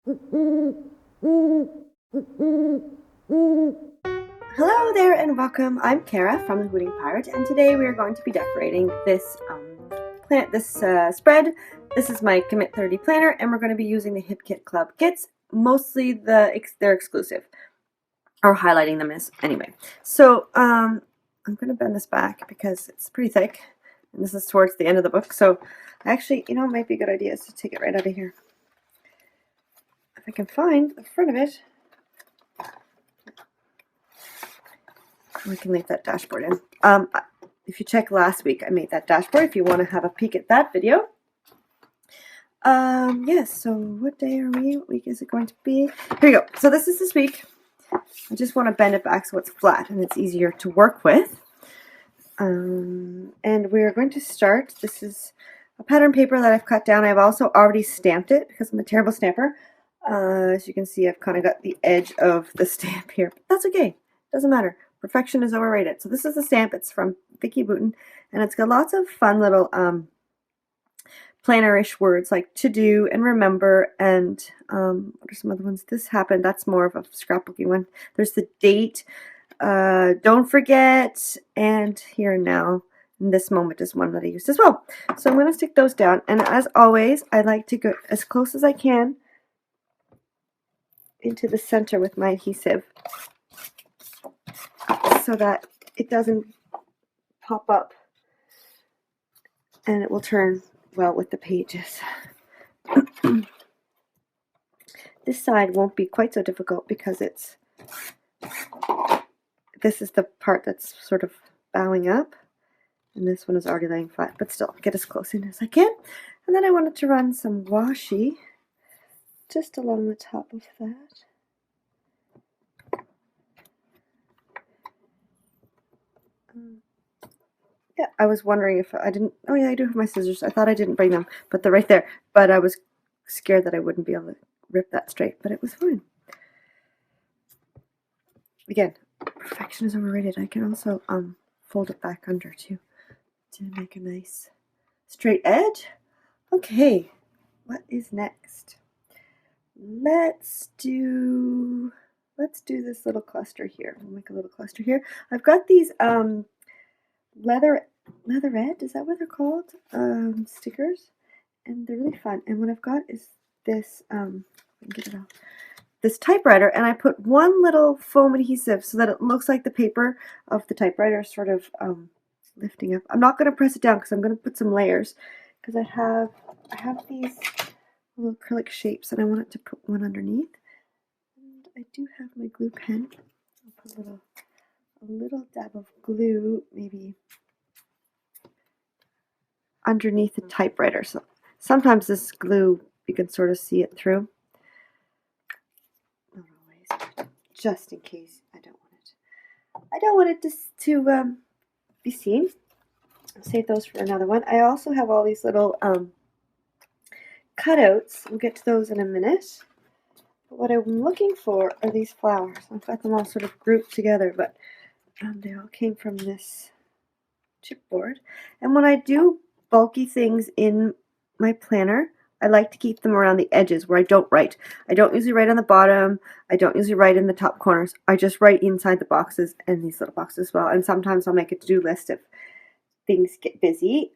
Hello there and welcome. I'm Kara from the Hooting Pirate, and today we are going to be decorating this spread. This is my Commit 30 planner, and we're going to be using the Hip Kit Club kits. Mostly they're exclusive, or highlighting them is anyway. So I'm going to bend this back because it's pretty thick, and this is towards the end of the book. So actually, it might be a good idea is to take it right out of here. If I can find the front of it. We can leave that dashboard in. If you check last week, I made that dashboard if you want to have a peek at that video. Yes, so what day are we? What week is it going to be? Here you go. So this is this week. I just want to bend it back so it's flat and it's easier to work with. And we're going to start. This is a pattern paper that I've cut down. I've also already stamped it because I'm a terrible stamper. As you can see, I've kind of got the edge of the stamp here. But that's okay. Doesn't matter. Perfection is overrated. So this is the stamp. It's from Vicky Boutin, and it's got lots of fun little planner-ish words like to do and remember, and what are some other ones? This happened. That's more of a scrapbooky one. There's the date, don't forget, and here and now. And this moment is one that I used as well. So I'm going to stick those down, and as always, I like to go as close as I can into the center with my adhesive, so that it doesn't pop up and it will turn well with the pages. This side won't be quite so difficult because this is the part that's sort of bowing up, and this one is already laying flat, but still get as close in as I can. And then I wanted to run some washi just along the top of that. Yeah, I was wondering if I didn't. Oh yeah, I do have my scissors. I thought I didn't bring them, but they're right there. But I was scared that I wouldn't be able to rip that straight, but it was fine. Again, perfection is overrated. I can also fold it back under to make a nice straight edge. Okay, what is next? Let's do this little cluster here. We'll make a little cluster here. I've got these leatherette, is that what they're called? Stickers, and they're really fun. And what I've got is this get it off. This typewriter, and I put one little foam adhesive so that it looks like the paper of the typewriter is sort of lifting up. I'm not going to press it down because I'm going to put some layers, because I have these little acrylic shapes and I want it to put one underneath. And I do have my glue pen. I'll put a little dab of glue maybe underneath the typewriter. So sometimes this glue, you can sort of see it through. Not always, but just in case I don't want it to be seen. I'll save those for another one. I also have all these little cutouts. We'll get to those in a minute. But what I'm looking for are these flowers. I've got them all sort of grouped together, but they all came from this chipboard. And when I do bulky things in my planner, I like to keep them around the edges where I don't write. I don't usually write on the bottom. I don't usually write in the top corners. I just write inside the boxes and these little boxes as well. And sometimes I'll make a to-do list if things get busy.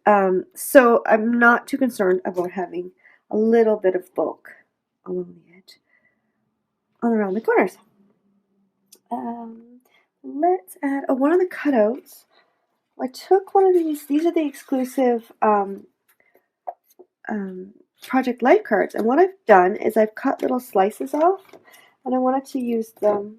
So I'm not too concerned about having a little bit of bulk along the edge, all around the corners. Let's add one of the cutouts. I took one of these. These are the exclusive Project Life cards, and what I've done is I've cut little slices off, and I wanted to use them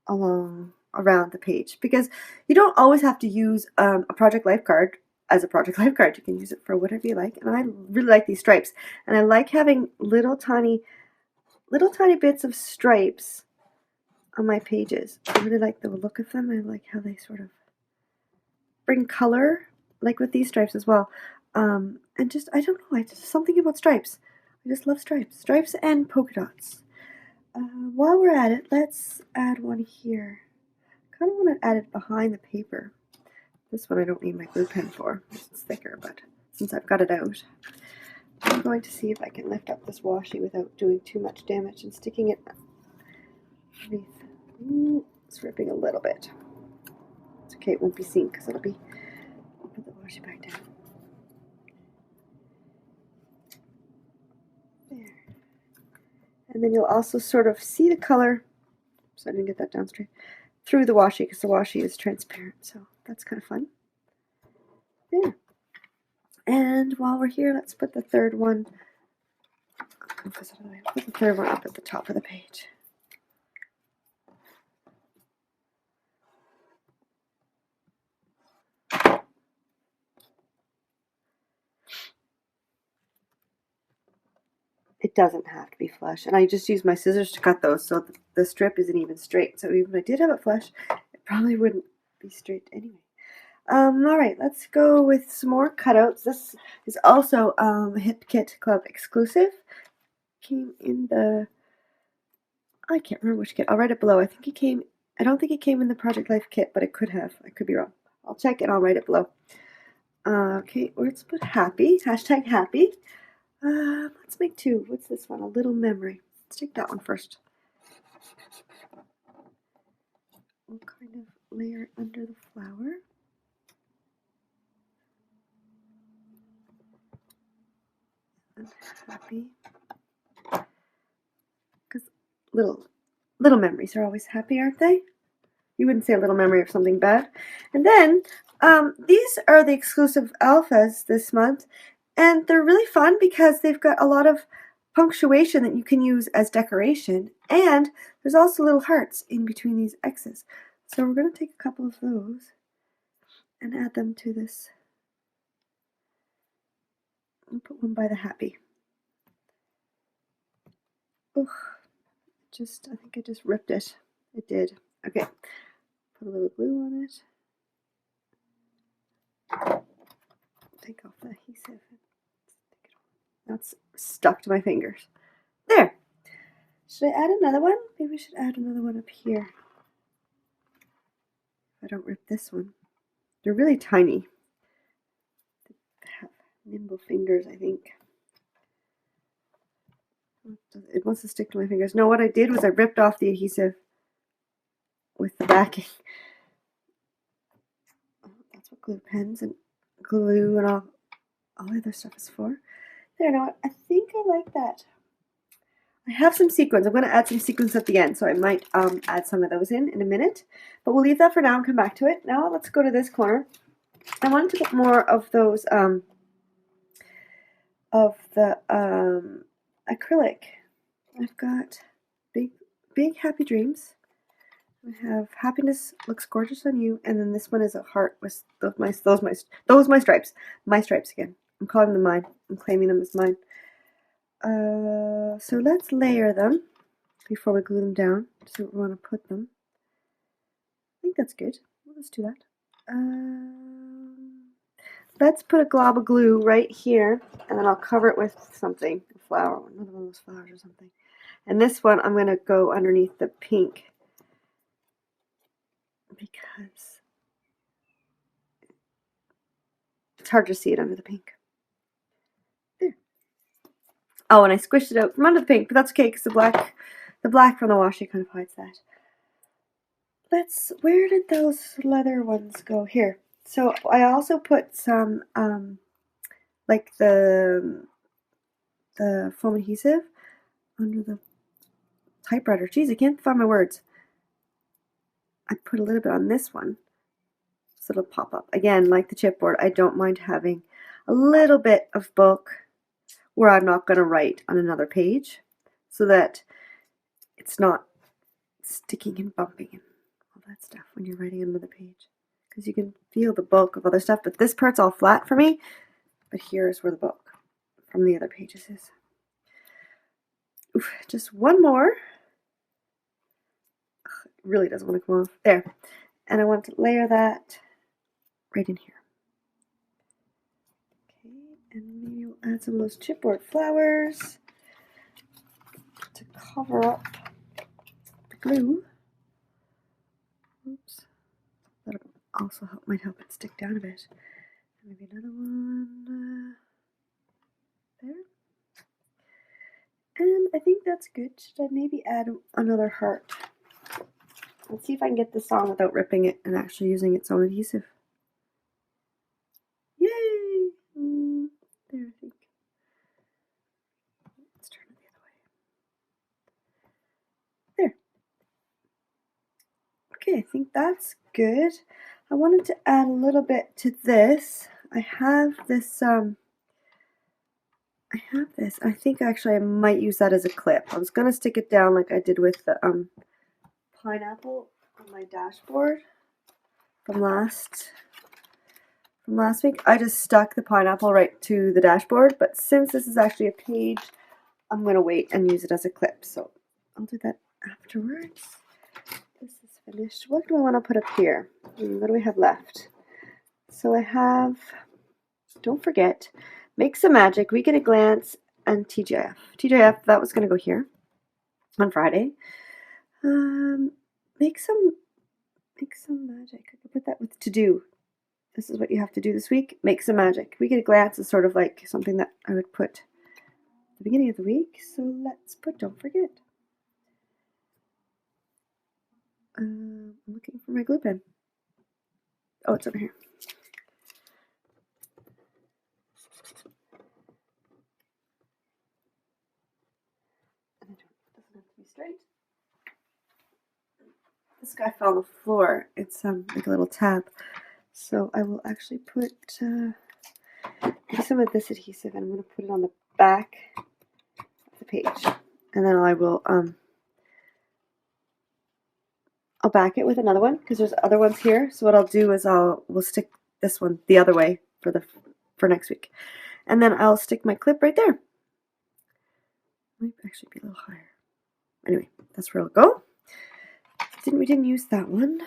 around the page, because you don't always have to use a Project Life card as a Project Life card. You can use it for whatever you like, and I really like these stripes, and I like having little tiny bits of stripes on my pages. I really like the look of them. I like how they sort of bring color, like with these stripes as well. And just, I don't know, just something about stripes. I just love stripes. Stripes and polka dots. While we're at it, let's add one here. I kind of want to add it behind the paper. This one I don't need my glue pen for. It's thicker, but since I've got it out. I'm going to see if I can lift up this washi without doing too much damage and sticking it underneath. It's ripping a little bit. It's okay, it won't be seen because it'll be, I'll put the washi back down. There. And then you'll also sort of see the color, so I didn't get that down straight, through the washi because the washi is transparent, so that's kind of fun. There. And while we're here, let's put the third one, put the third one up at the top of the page. It doesn't have to be flush, and I just use my scissors to cut those so the strip isn't even straight. So even if I did have it flush, it probably wouldn't be straight anyway. Alright, let's go with some more cutouts. This is also a Hip Kit Club exclusive. Came in the, I can't remember which kit. I'll write it below. I don't think it came in the Project Life kit, but it could have. I could be wrong. I'll check and I'll write it below. Okay, let's put happy. Hashtag happy. Let's make two. What's this one? A little memory. Let's take that one first. We'll kind of layer it under the flower. And happy. Because little memories are always happy, aren't they? You wouldn't say a little memory of something bad. And then, these are the exclusive alphas this month. And they're really fun because they've got a lot of punctuation that you can use as decoration. And there's also little hearts in between these X's. So we're going to take a couple of those and add them to this. I'll put one by the happy. Oh, I think I just ripped it. It did. Okay. Put a little glue on it. Take off the adhesive. That's stuck to my fingers. There. Should I add another one? Maybe we should add another one up here. If I don't rip this one. They're really tiny. They have nimble fingers, I think. It wants to stick to my fingers. No, what I did was I ripped off the adhesive with the backing. Oh, that's what glue pens and glue and all other stuff is for. There, you know what? I think I like that. I have some sequins. I'm going to add some sequins at the end, so I might add some of those in a minute. But we'll leave that for now and come back to it. Now let's go to this corner. I wanted to put more of those acrylic. I've got big happy dreams. I have happiness looks gorgeous on you, and then this one is a heart with my stripes. My stripes again. I'm calling them mine. I'm claiming them as mine. So let's layer them before we glue them down. So we want to put them. I think that's good. Let's do that. Let's put a glob of glue right here, and then I'll cover it with something, a flower, another one of those flowers or something. And this one I'm going to go underneath the pink because it's hard to see it under the pink. There. Oh, and I squished it out from under the pink, but that's okay because the black from the washi kind of hides that. Where did those leather ones go? Here. So I also put some, like the foam adhesive under the typewriter. Geez, I can't find my words. I put a little bit on this one, so it'll pop up. Again, like the chipboard, I don't mind having a little bit of bulk where I'm not going to write on another page, so that it's not sticking and bumping and all that stuff when you're writing on another page. Because you can feel the bulk of other stuff, but this part's all flat for me, but here's where the bulk from the other pages is. Oof, just one more. Ugh, it really doesn't want to come off. There. And I want to layer that right in here. Okay, and maybe we'll add some of those chipboard flowers to cover up the glue. Oops. That'll also might help it stick down a bit. Maybe another one there. And I think that's good. Should I maybe add another heart? Let's see if I can get this on without ripping it and actually using its own adhesive. Yay! There, I think. Let's turn it the other way. There. Okay, I think that's good. I wanted to add a little bit to this. I have this, I think actually I might use that as a clip. I was going to stick it down like I did with the pineapple on my dashboard from last week. I just stuck the pineapple right to the dashboard, but since this is actually a page, I'm going to wait and use it as a clip. So I'll do that afterwards. This is finished. What do I want to put up here? What do we have left? So I have, don't forget, Make Some Magic, We Get a Glance, and TGIF. TGIF, that was going to go here on Friday. Make some magic. I could put that with to do. This is what you have to do this week. Make some magic. We Get a Glance is sort of like something that I would put at the beginning of the week. So let's put don't forget. I'm looking for my glue pen. Oh, it's over here. And it doesn't have to be straight. This guy fell on the floor. It's like a little tab. So I will actually put some of this adhesive, and I'm going to put it on the back of the page, and then I will I'll back it with another one because there's other ones here. So what I'll do is we'll stick this one the other way for next week, and then I'll stick my clip right there. Might actually be a little higher. Anyway, that's where it'll go. We didn't use that one.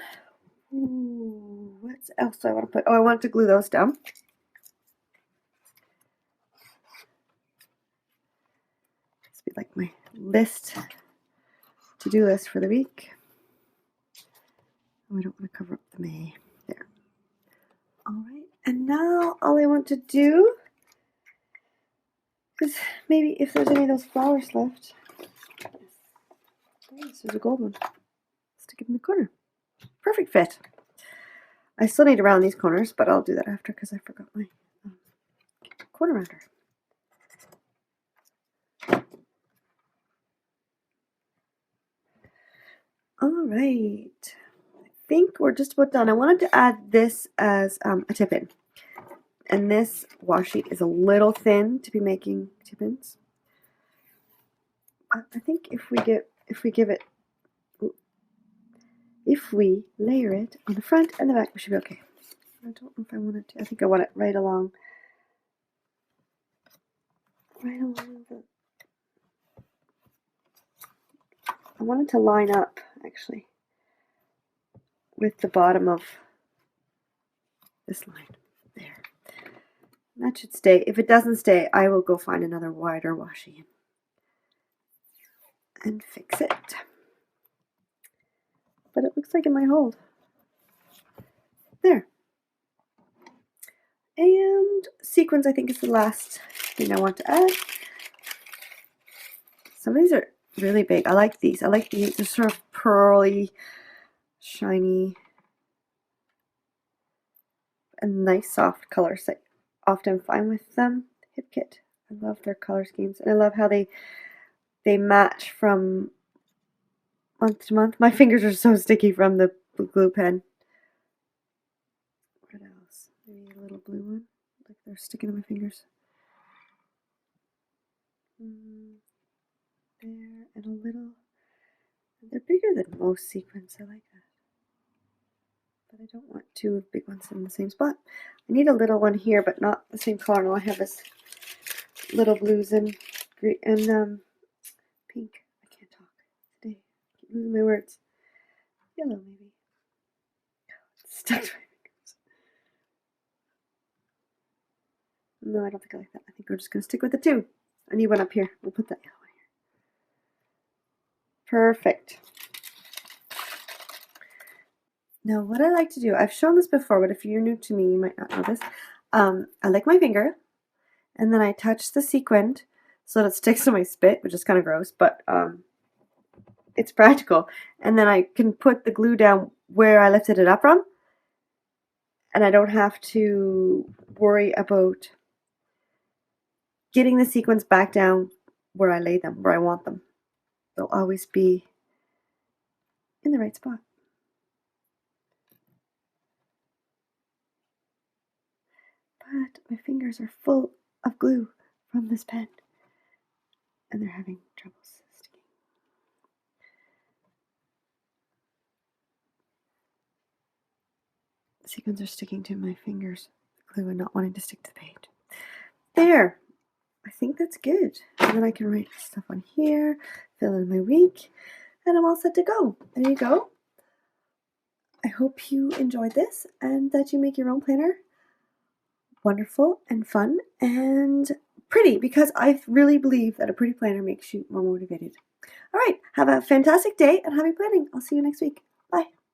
Ooh, what else do I want to put? Oh, I want to glue those down. This would be like my list, to-do list for the week. Oh, I don't want to cover up the May. There. All right, and now all I want to do is maybe if there's any of those flowers left. Yes, there's a gold one. Stick it in the corner. Perfect fit. I still need to round these corners, but I'll do that after because I forgot my corner rounder. All right. I think we're just about done. I wanted to add this as a tip-in. And this washi is a little thin to be making tip-ins. I think if we layer it on the front and the back, we should be okay. I don't know if I want it to. I think I want it right along the. I want it to line up actually with the bottom of this line there. And that should stay. If it doesn't stay, I will go find another wider washi and fix it. But it looks like it might hold. There. And sequins, I think, is the last thing I want to add. Some of these are really big. I like these. I like these. They're sort of pearly, shiny, and nice soft colors. I often find with them. Hip Kit. I love their color schemes. And I love how they match from month to month. My fingers are so sticky from the glue pen. What else? Maybe a little blue one. Like they're sticking to my fingers. There, and a little. They're bigger than most sequins. I like that. But I don't want two big ones in the same spot. I need a little one here, but not the same color. No, I have this little blues and green and pink. I can't talk today. I keep losing my words. Yellow, maybe. It's stuck to my fingers. No, I don't think I like that. I think we're just going to stick with the two. I need one up here. We'll put that yellow one here. Perfect. Now, what I like to do, I've shown this before, but if you're new to me, you might not know this. I lick my finger, and then I touch the sequin so that it sticks to my spit, which is kind of gross, but it's practical. And then I can put the glue down where I lifted it up from, and I don't have to worry about getting the sequins back down where I lay them, where I want them. They'll always be in the right spot. But my fingers are full of glue from this pen, and they're having trouble sticking. The sequins are sticking to my fingers, glue, and not wanting to stick to the page. There! I think that's good. And then I can write stuff on here, fill in my week, and I'm all set to go. There you go. I hope you enjoyed this and that you make your own planner wonderful and fun and pretty, because I really believe that a pretty planner makes you more motivated. All right, have a fantastic day and happy planning. I'll see you next week.